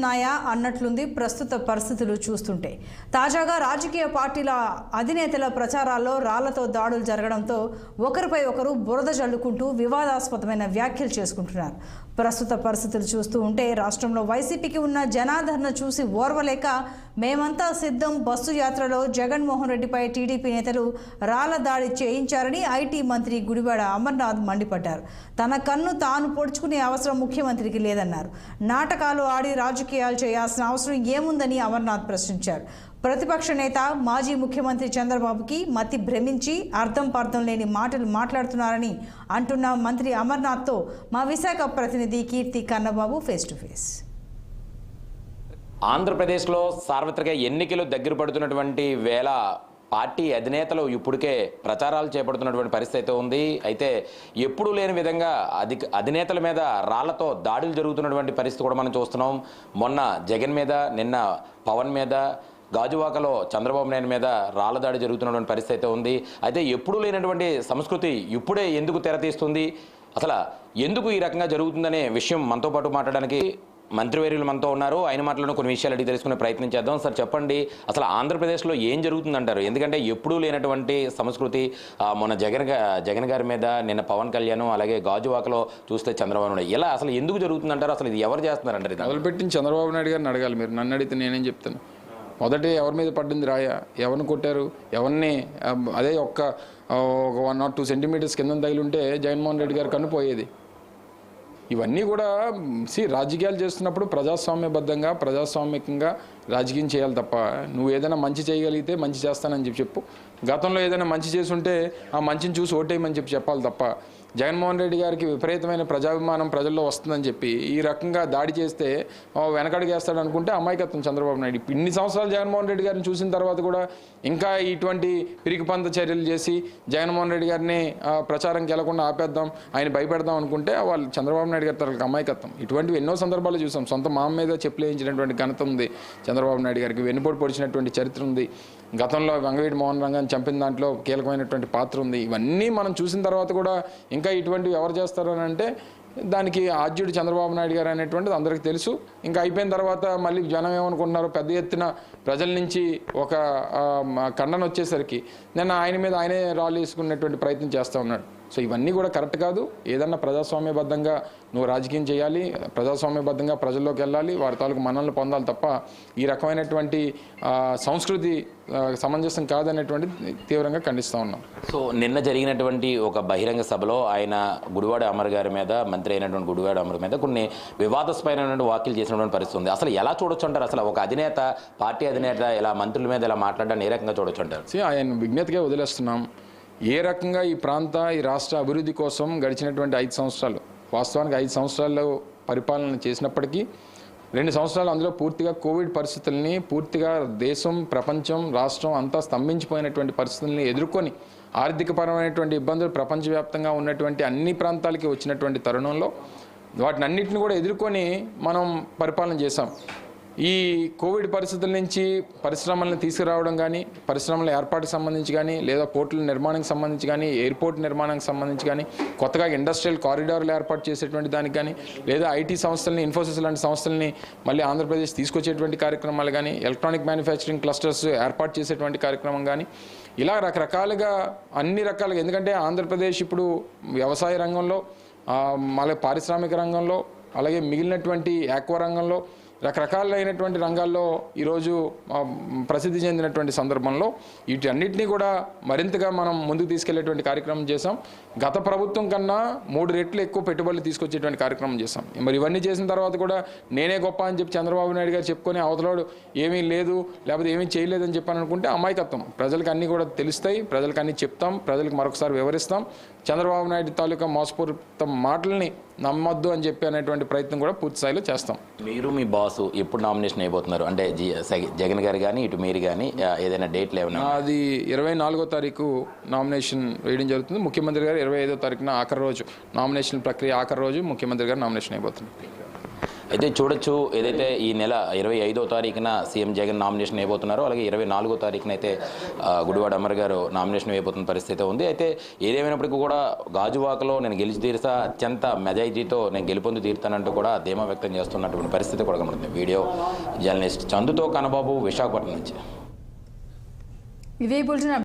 నాయా అన్నట్లుంది ప్రస్తుత పరిస్థితులు చూస్తుంటే. తాజాగా రాజకీయ పార్టీల అధినేతల ప్రచారాల్లో రాళ్లతో దాడులు జరగడంతో ఒకరిపై ఒకరు బురద జల్లుకుంటూ వివాదాస్పదమైన వ్యాఖ్యలు చేసుకుంటున్నారు. ప్రస్తుత పరిస్థితులు చూస్తూ ఉంటే రాష్ట్రంలో వైసీపీకి ఉన్న జనాదరణ చూసి ఓర్వలేక మేమంతా సిద్ధం బస్సు యాత్రలో జగన్మోహన్ రెడ్డిపై టీడీపీ నేతలు రాళ్ల దాడి చేయించారని ఐటీ మంత్రి గుడివాడ అమర్నాథ్ మండిపడ్డారు. తన కన్ను తాను పొడుచుకునే అవసరం ముఖ్యమంత్రికి లేదన్నారు. నాటకాలు ఆడి రాజకీయాలు చేయాల్సిన అవసరం ఏముందని అమర్నాథ్ ప్రశ్నించారు. ప్రతిపక్ష నేత మాజీ ముఖ్యమంత్రి చంద్రబాబుకి మతి భ్రమించి అర్థం పర్థం లేని మాటలు మాట్లాడుతున్నారని అంటున్న మంత్రి అమర్నాథ్తో మా విశాఖ ప్రతినిధి కీర్తి కన్నబాబు ఫేస్ టు ఫేస్. ఆంధ్రప్రదేశ్లో సార్వత్రిక ఎన్నికలు దగ్గర పడుతున్నటువంటి వేళ పార్టీ అధినేతలు ఇప్పటికే ప్రచారాలు చేపడుతున్నటువంటి పరిస్థితి ఉంది. అయితే ఎప్పుడూ లేని విధంగా అధినేతల మీద రాళ్లతో దాడులు జరుగుతున్నటువంటి పరిస్థితి కూడా మనం చూస్తున్నాం. మొన్న జగన్ మీద, నిన్న పవన్ మీద, గాజువాకలో చంద్రబాబు నాయుడు మీద రాళ్ల దాడి జరుగుతున్నటువంటి పరిస్థితి ఉంది. అయితే ఎప్పుడూ లేనటువంటి సంస్కృతి ఇప్పుడే ఎందుకు తెరతీస్తుంది, అసలు ఎందుకు ఈ రకంగా జరుగుతుందనే విషయం మనతో పాటు మాట్లాడడానికి మంత్రివర్యులు మనతో ఉన్నారు. ఆయన మాటలను కొన్ని విషయాలు అడిగి తెలుసుకునే ప్రయత్నం చేద్దాం. సార్ చెప్పండి, అసలు ఆంధ్రప్రదేశ్లో ఏం జరుగుతుందంటారు? ఎందుకంటే ఎప్పుడూ లేనటువంటి సంస్కృతి మొన్న జగన్ గారి మీద, నిన్న పవన్ కళ్యాణ్, అలాగే గాజువాకలో చూస్తే చంద్రబాబు నాయుడు, ఇలా అసలు ఎందుకు జరుగుతుందంటారు? అసలు ఇది ఎవరు చేస్తున్నారంటారు? ఇది మొదలుపెట్టిన చంద్రబాబు నాయుడు గారిని అడగాలి. మీరు నన్ను అడిగితే నేనేం చెప్తాను? మొదటి ఎవరి మీద పడింది రాయ, ఎవరిని కొట్టారు, ఎవరిని అదే ఒక్క 1 or 2 సెంటీమీటర్స్ కింద తగిలింటే జగన్మోహన్ రెడ్డి గారు కన్ను పోయేది. ఇవన్నీ కూడా రాజకీయాలు చేస్తున్నప్పుడు ప్రజాస్వామ్యబద్ధంగా, ప్రజాస్వామికంగా రాజకీయం చేయాలి తప్ప నువ్వు ఏదైనా మంచి చేయగలిగితే మంచి చేస్తానని చెప్పు. గతంలో ఏదైనా మంచి చేసి ఉంటే ఆ మంచిని చూసి ఓటేయమని చెప్పాలి తప్ప జగన్మోహన్ రెడ్డి గారికి విపరీతమైన ప్రజాభిమానం ప్రజల్లో వస్తుందని చెప్పి ఈ రకంగా దాడి చేస్తే వెనకడుగేస్తాడు అనుకుంటే అమాయకత్వం చంద్రబాబు నాయుడు. ఇన్ని సంవత్సరాలు జగన్మోహన్ రెడ్డి గారిని చూసిన తర్వాత కూడా ఇంకా ఇటువంటి పిరికిపంత చర్యలు చేసి జగన్మోహన్ రెడ్డి గారిని ప్రచారంకి వెళ్లకుండా ఆపేద్దాం, ఆయన భయపెడదాం అనుకుంటే వాళ్ళు చంద్రబాబు నాయుడు గారి తరఫున అమాయకత్వం. ఇటువంటివి ఎన్నో సందర్భాలు చూసాం. సొంత మామ మీద చెప్పులేయించినటువంటి ఘనత ఉంది చంద్రబాబు నాయుడు గారికి. వెన్నుపోటు పొడిచినటువంటి చరిత్ర ఉంది. గతంలో వంగవీటి మోహన్ రంగాన్ని చంపిన దాంట్లో కీలకమైనటువంటి పాత్ర ఉంది. ఇవన్నీ మనం చూసిన తర్వాత కూడా ఇంకా ఇటువంటివి ఎవరు చేస్తారు అని అంటే దానికి ఆద్యుడు చంద్రబాబు నాయుడు గారు అనేటువంటిది అందరికీ తెలుసు. ఇంకా అయిపోయిన తర్వాత మళ్ళీ జనం ఏమనుకుంటున్నారు, పెద్ద ఎత్తున ప్రజల నుంచి ఒక ఖండన వచ్చేసరికి నిన్న ఆయన మీద ఆయనే రాళ్ళు వేసుకునేటువంటి ప్రయత్నం చేస్తూ ఉన్నాడు. సో ఇవన్నీ కూడా కరెక్ట్ కాదు. ఏదన్నా ప్రజాస్వామ్యబద్ధంగా నువ్వు రాజకీయం చేయాలి, ప్రజాస్వామ్యబద్ధంగా ప్రజల్లోకి వెళ్ళాలి, వారి తాలూకు మన్ననలు పొందాలి తప్ప ఈ రకమైనటువంటి సంస్కృతి సమంజసం కాదనేటువంటిది తీవ్రంగా ఖండిస్తూ ఉన్నాం. సో నిన్న జరిగినటువంటి ఒక బహిరంగ సభలో ఆయన గుడివాడ అమర్ గారి మీద, మంత్రి అయినటువంటి గుడివాడ అమర్ మీద కొన్ని వివాదాస్పదమైనటువంటి వ్యాఖ్యలు చేసినటువంటి పరిస్థితి ఉంది. అసలు ఎలా చూడొచ్చు అంటారు? అసలు ఒక అధినేత, పార్టీ అధినేత ఇలా మంత్రుల మీద ఇలా మాట్లాడడాన్ని ఏ రకంగా చూడొచ్చు అంటారు? ఆయన విజ్ఞతగా వదిలేస్తున్నాం. ఏ రకంగా ఈ ఈ రాష్ట్ర అభివృద్ధి కోసం గడిచినటువంటి 5 సంవత్సరాలు, వాస్తవానికి 5 సంవత్సరాల్లో పరిపాలన చేసినప్పటికీ 2 సంవత్సరాలు అందులో పూర్తిగా కోవిడ్ పరిస్థితుల్ని, పూర్తిగా దేశం, ప్రపంచం, రాష్ట్రం అంతా స్తంభించిపోయినటువంటి పరిస్థితుల్ని ఎదుర్కొని ఆర్థికపరమైనటువంటి ఇబ్బందులు ప్రపంచవ్యాప్తంగా ఉన్నటువంటి అన్ని ప్రాంతాలకి వచ్చినటువంటి తరుణంలో వాటిని అన్నింటిని కూడా ఎదుర్కొని మనం పరిపాలన చేశాం. ఈ కోవిడ్ పరిస్థితుల నుంచి పరిశ్రమలను తీసుకురావడం కానీ, పరిశ్రమల ఏర్పాటుకు సంబంధించి కానీ, లేదా పోర్టుల నిర్మాణానికి సంబంధించి కానీ, ఎయిర్పోర్ట్ నిర్మాణానికి సంబంధించి కానీ, కొత్తగా ఇండస్ట్రియల్ కారిడార్లు ఏర్పాటు చేసేటువంటి దానికి కానీ, లేదా ఐటీ సంస్థలని, ఇన్ఫోసిస్ లాంటి సంస్థలని మళ్ళీ ఆంధ్రప్రదేశ్ తీసుకొచ్చేటువంటి కార్యక్రమాలు కానీ, ఎలక్ట్రానిక్ మ్యానుఫ్యాక్చరింగ్ క్లస్టర్స్ ఏర్పాటు చేసేటువంటి కార్యక్రమం కానీ, ఇలా రకరకాలుగా అన్ని రకాలుగా. ఎందుకంటే ఆంధ్రప్రదేశ్ ఇప్పుడు వ్యవసాయ రంగంలో, మళ్ళీ పారిశ్రామిక రంగంలో, అలాగే మిగిలినటువంటి ఆక్వా రంగంలో, రకరకాలైనటువంటి రంగాల్లో ఈరోజు ప్రసిద్ధి చెందినటువంటి సందర్భంలో వీటన్నిటినీ కూడా మరింతగా మనం ముందుకు తీసుకెళ్లేటువంటి కార్యక్రమం చేశాం. గత ప్రభుత్వం కన్నా 3 రెట్లు ఎక్కువ పెట్టుబడులు తీసుకొచ్చేటువంటి కార్యక్రమం చేశాం. మరి ఇవన్నీ చేసిన తర్వాత కూడా నేనే గొప్ప అని చెప్పి చంద్రబాబు నాయుడు గారు చెప్పుకొని అవతలోడు ఏమీ లేదు, లేకపోతే ఏమీ చేయలేదని చెప్పని అనుకుంటే అమాయకత్వం. ప్రజలకు అన్నీ కూడా తెలుస్తాయి, ప్రజలకు అన్నీ చెప్తాం, ప్రజలకు మరొకసారి వివరిస్తాం. చంద్రబాబు నాయుడు తాలూకా మోసపూరిత మాటల్ని నమ్మొద్దు అని చెప్పి అనేటువంటి ప్రయత్నం కూడా పూర్తి స్థాయిలో చేస్తాం. మీరు మీ బాసు ఎప్పుడు నామినేషన్ అయిపోతున్నారు? అంటే జగన్ గారు కానీ, ఇటు మీరు కానీ ఏదైనా డేట్లు ఏమైనా? అది 24వ తారీఖు నామినేషన్ వేయడం జరుగుతుంది. ముఖ్యమంత్రి గారు 25వ తారీఖున ఆఖరి రోజు, నామినేషన్ ప్రక్రియ ఆఖరి రోజు ముఖ్యమంత్రి గారు నామినేషన్ అయిపోతుంది. అయితే చూడొచ్చు, ఏదైతే ఈ నెల 25వ తారీఖున సీఎం జగన్ నామినేషన్ వేయబోతున్నారో, అలాగే 24వ తారీఖున అయితే గుడివాడ అమర్ గారు నామినేషన్ వేయబోతున్న పరిస్థితి ఉంది. అయితే ఏదేమైనప్పటికీ కూడా గాజువాకలో నేను గెలిచి తీరుతా, అత్యంత మెజారిటీతో నేను గెలుపొంది తీరుతానంటూ కూడా ధీమా వ్యక్తం చేస్తున్నటువంటి పరిస్థితి కూడా కనబడుతుంది. వీడియో జర్నలిస్ట్ చందుతో కనబాబు, విశాఖపట్నం నుంచి. ఇదే బులెటిన్